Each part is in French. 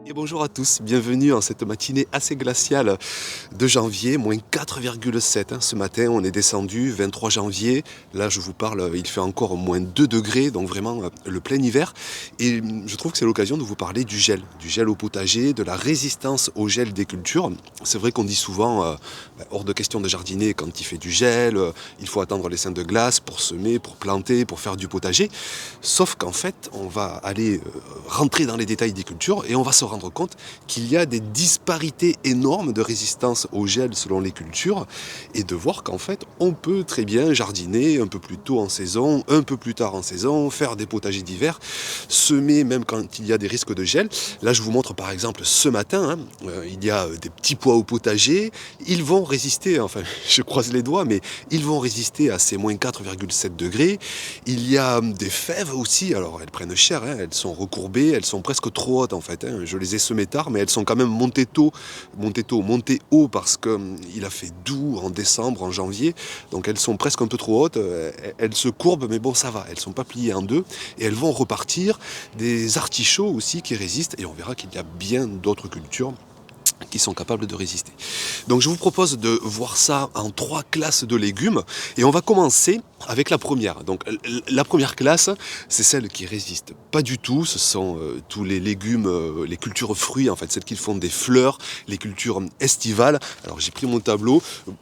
Et bonjour à tous, bienvenue en cette matinée assez glaciale de janvier, moins 4,7 ce matin, on est descendu, 23 janvier, là je vous parle, il fait encore moins 2 degrés, donc vraiment le plein hiver. Et je trouve que c'est l'occasion de vous parler du gel au potager, de la résistance au gel des cultures. C'est vrai qu'on dit souvent, hors de question de jardiner quand il fait du gel, il faut attendre les seins de glace pour semer, pour planter, pour faire du potager. Sauf qu'en fait, on va aller rentrer dans les détails des cultures et on va se rendre compte qu'il y a des disparités énormes de résistance au gel selon les cultures et de voir qu'en fait on peut très bien jardiner un peu plus tôt en saison, un peu plus tard en saison, faire des potagers d'hiver, semer même quand il y a des risques de gel. Là je vous montre par exemple ce matin, il y a des petits pois au potager, ils vont résister, enfin je croise les doigts, mais ils vont résister à ces moins 4,7 degrés. Il y a des fèves aussi, alors elles prennent cher, elles sont recourbées, elles sont presque trop hautes en fait, je les ai semées tard, mais elles sont quand même montées haut parce qu'il a fait doux en décembre, en janvier, donc elles sont presque un peu trop hautes, elles se courbent, mais bon ça va, elles ne sont pas pliées en deux, et elles vont repartir. Des artichauts aussi qui résistent, et on verra qu'il y a bien d'autres cultures qui sont capables de résister. Donc je vous propose de voir ça en 3 classes de légumes et on va commencer avec la première. Donc la première classe, c'est celle qui résiste pas du tout, ce sont tous les légumes, les cultures fruits en fait, celles qui font des fleurs, les cultures estivales. Alors j'ai pris mon tableau,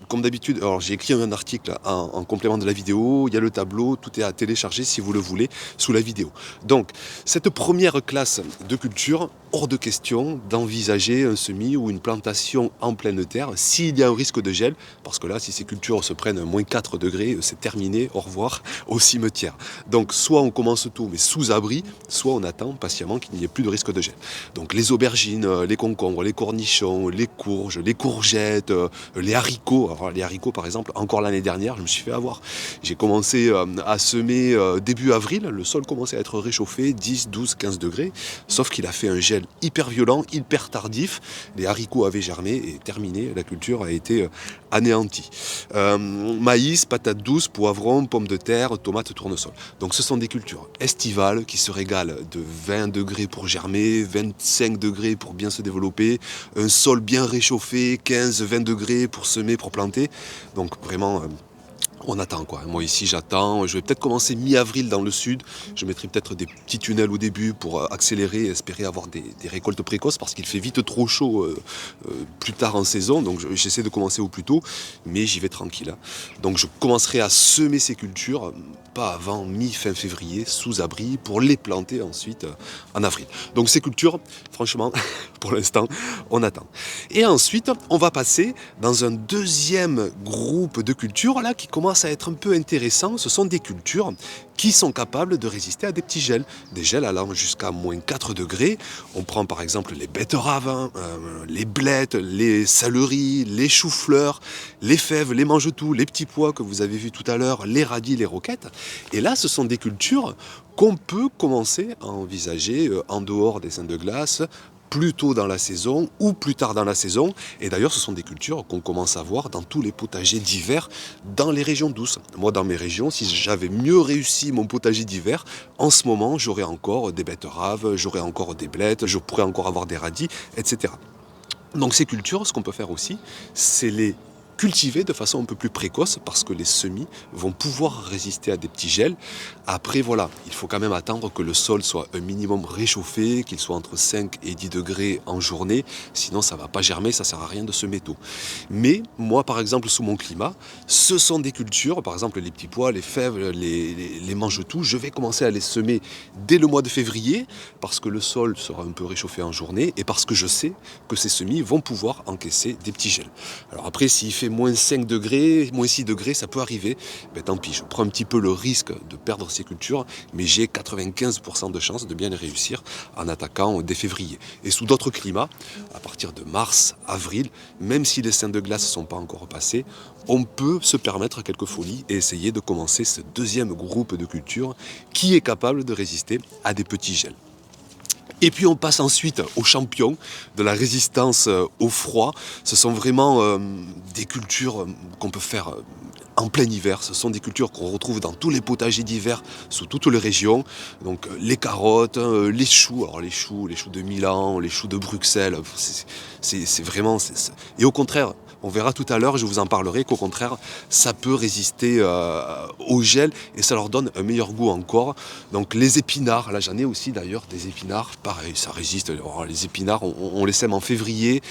comme d'habitude, alors j'ai écrit un article en complément de la vidéo, il y a le tableau, tout est à télécharger si vous le voulez sous la vidéo. Donc cette première classe de culture, hors de question d'envisager un semis ou une plantation en pleine terre s'il y a un risque de gel, parce que là si ces cultures se prennent moins 4 degrés, c'est terminé, au revoir au cimetière. Donc soit on commence tôt mais sous abri, soit on attend patiemment qu'il n'y ait plus de risque de gel. Donc les aubergines, les concombres, les cornichons, les courges, les courgettes, les haricots. Alors les haricots par exemple, encore l'année dernière je me suis fait avoir. J'ai commencé à semer début avril, le sol commençait à être réchauffé, 10, 12, 15 degrés, sauf qu'il a fait un gel hyper violent, hyper tardif. Les haricots avaient germé et terminé, la culture a été anéantie. Maïs, patates douces, poivrons, pommes de terre, tomates, tournesol. Donc ce sont des cultures estivales qui se régalent de 20 degrés pour germer, 25 degrés pour bien se développer, un sol bien réchauffé, 15-20 degrés pour semer, pour planter. Donc vraiment on attend quoi. Moi ici j'attends, je vais peut-être commencer mi-avril dans le sud, je mettrai peut-être des petits tunnels au début pour accélérer et espérer avoir des récoltes précoces parce qu'il fait vite trop chaud plus tard en saison, donc j'essaie de commencer au plus tôt, mais j'y vais tranquille. Donc je commencerai à semer ces cultures, pas avant mi-fin février, sous abri, pour les planter ensuite en avril. Donc ces cultures, franchement, pour l'instant, on attend. Et ensuite, on va passer dans un deuxième groupe de cultures là qui commence à être un peu intéressant. Ce sont des cultures qui sont capables de résister à des petits gels, des gels allant jusqu'à moins 4 degrés. On prend par exemple les betteraves, les blettes, les céleris, les choux-fleurs, les fèves, les mange-tout, les petits pois que vous avez vus tout à l'heure, les radis, les roquettes. Et là, ce sont des cultures qu'on peut commencer à envisager en dehors des seins de glace, plus tôt dans la saison ou plus tard dans la saison. Et d'ailleurs, ce sont des cultures qu'on commence à voir dans tous les potagers d'hiver dans les régions douces. Moi, dans mes régions, si j'avais mieux réussi mon potager d'hiver, en ce moment, j'aurais encore des betteraves, j'aurais encore des blettes, je pourrais encore avoir des radis, etc. Donc ces cultures, ce qu'on peut faire aussi, c'est les cultiver de façon un peu plus précoce parce que les semis vont pouvoir résister à des petits gels. Après voilà, il faut quand même attendre que le sol soit un minimum réchauffé, qu'il soit entre 5 et 10 degrés en journée, sinon ça ne va pas germer, ça ne sert à rien de semer tôt. Mais moi par exemple sous mon climat, ce sont des cultures, par exemple les petits pois, les fèves, les mange-tout, je vais commencer à les semer dès le mois de février parce que le sol sera un peu réchauffé en journée et parce que je sais que ces semis vont pouvoir encaisser des petits gels. Alors après s'il fait moins 5 degrés, moins 6 degrés, ça peut arriver. Ben, tant pis, je prends un petit peu le risque de perdre ces cultures, mais j'ai 95% de chances de bien les réussir en attaquant dès février. Et sous d'autres climats, à partir de mars, avril, même si les seins de glace ne sont pas encore passés, on peut se permettre quelques folies et essayer de commencer ce deuxième groupe de cultures qui est capable de résister à des petits gels. Et puis on passe ensuite aux champions de la résistance au froid. Ce sont vraiment des cultures qu'on peut faire en plein hiver. Ce sont des cultures qu'on retrouve dans tous les potagers d'hiver sous toutes les régions. Donc les carottes, les choux, alors les choux de Milan, les choux de Bruxelles, c'est vraiment... Et au contraire, on verra tout à l'heure, je vous en parlerai, qu'au contraire, ça peut résister au gel et ça leur donne un meilleur goût encore. Donc les épinards, là j'en ai aussi d'ailleurs des épinards, pareil, ça résiste. Alors, les épinards, on les sème en février,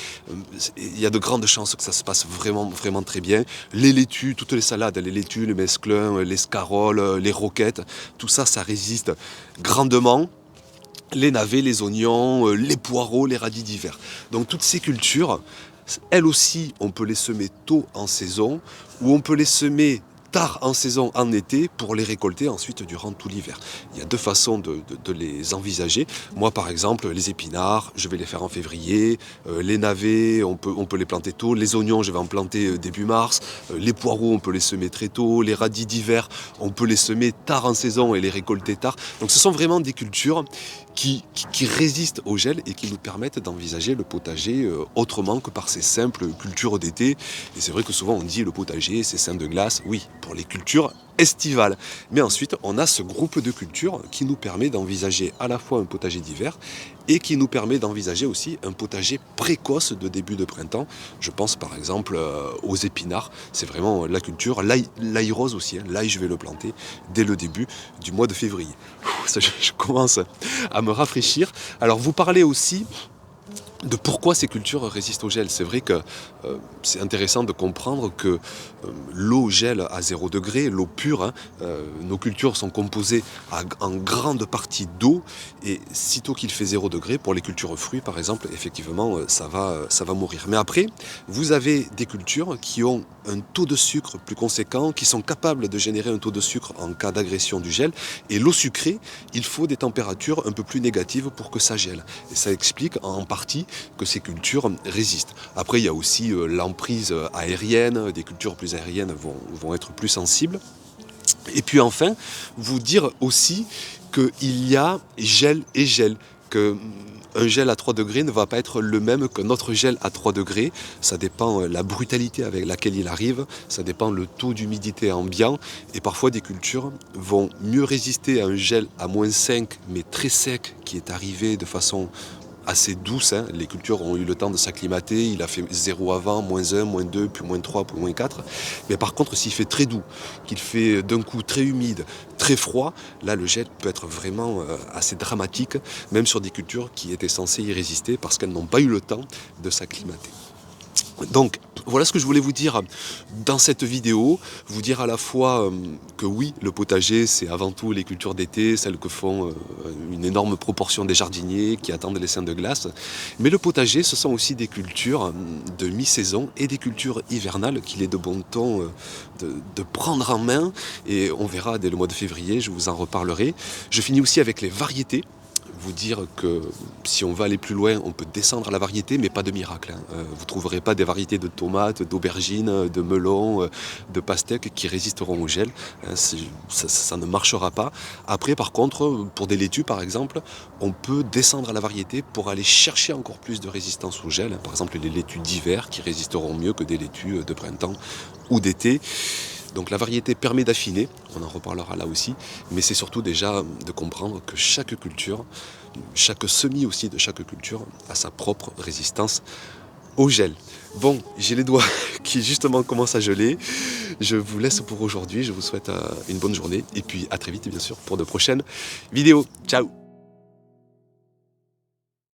il y a de grandes chances que ça se passe vraiment, vraiment très bien. Les laitues, toutes les salades, les laitues, les mesclun, les scaroles, les roquettes, tout ça, ça résiste grandement. Les navets, les oignons, les poireaux, les radis d'hiver. Donc toutes ces cultures, elles aussi, on peut les semer tôt en saison ou on peut les semer tard en saison en été pour les récolter ensuite durant tout l'hiver. Il y a deux façons de les envisager. Moi par exemple, les épinards, je vais les faire en février, les navets, on peut les planter tôt, les oignons, je vais en planter début mars, les poireaux, on peut les semer très tôt, les radis d'hiver, on peut les semer tard en saison et les récolter tard. Donc ce sont vraiment des cultures qui résistent au gel et qui nous permettent d'envisager le potager autrement que par ces simples cultures d'été. Et c'est vrai que souvent on dit le potager, c'est simple de glace, oui, pour les cultures estivales. Mais ensuite, on a ce groupe de cultures qui nous permet d'envisager à la fois un potager d'hiver et qui nous permet d'envisager aussi un potager précoce de début de printemps. Je pense par exemple aux épinards, c'est vraiment la culture. L'ail rose aussi, hein. L'ail je vais le planter dès le début du mois de février. Je commence à me rafraîchir. Alors vous parlez aussi de pourquoi ces cultures résistent au gel. C'est vrai que c'est intéressant de comprendre que l'eau gèle à 0 degré, l'eau pure, hein, nos cultures sont composées en grande partie d'eau et sitôt qu'il fait 0 degré, pour les cultures fruits par exemple, effectivement ça va mourir. Mais après, vous avez des cultures qui ont un taux de sucre plus conséquent, qui sont capables de générer un taux de sucre en cas d'agression du gel. Et l'eau sucrée, il faut des températures un peu plus négatives pour que ça gèle. Et ça explique en partie que ces cultures résistent. Après, il y a aussi l'emprise aérienne, des cultures plus aériennes vont être plus sensibles. Et puis enfin, vous dire aussi qu'il y a gel et gel, que un gel à 3 degrés ne va pas être le même qu'un autre gel à 3 degrés. Ça dépend la brutalité avec laquelle il arrive, ça dépend le taux d'humidité ambiant. Et parfois des cultures vont mieux résister à un gel à -5 mais très sec qui est arrivé de façon assez douce, hein. Les cultures ont eu le temps de s'acclimater, il a fait 0 avant, -1, -2, puis -3, puis -4. Mais par contre, s'il fait très doux, qu'il fait d'un coup très humide, très froid, là le gel peut être vraiment assez dramatique, même sur des cultures qui étaient censées y résister parce qu'elles n'ont pas eu le temps de s'acclimater. Donc voilà ce que je voulais vous dire dans cette vidéo, vous dire à la fois que oui, le potager c'est avant tout les cultures d'été, celles que font une énorme proportion des jardiniers qui attendent les seins de glace, mais le potager ce sont aussi des cultures de mi-saison et des cultures hivernales qu'il est de bon ton de prendre en main, et on verra dès le mois de février, je vous en reparlerai. Je finis aussi avec les variétés. Vous dire que si on va aller plus loin, on peut descendre à la variété, mais pas de miracle, hein. Vous ne trouverez pas des variétés de tomates, d'aubergines, de melons, de pastèques qui résisteront au gel, hein. Ça ne marchera pas. Après, par contre, pour des laitues, par exemple, on peut descendre à la variété pour aller chercher encore plus de résistance au gel, hein. Par exemple, les laitues d'hiver qui résisteront mieux que des laitues de printemps ou d'été. Donc la variété permet d'affiner, on en reparlera là aussi, mais c'est surtout déjà de comprendre que chaque culture, chaque semis aussi de chaque culture a sa propre résistance au gel. Bon, j'ai les doigts qui justement commencent à geler. Je vous laisse pour aujourd'hui, je vous souhaite une bonne journée et puis à très vite bien sûr pour de prochaines vidéos. Ciao!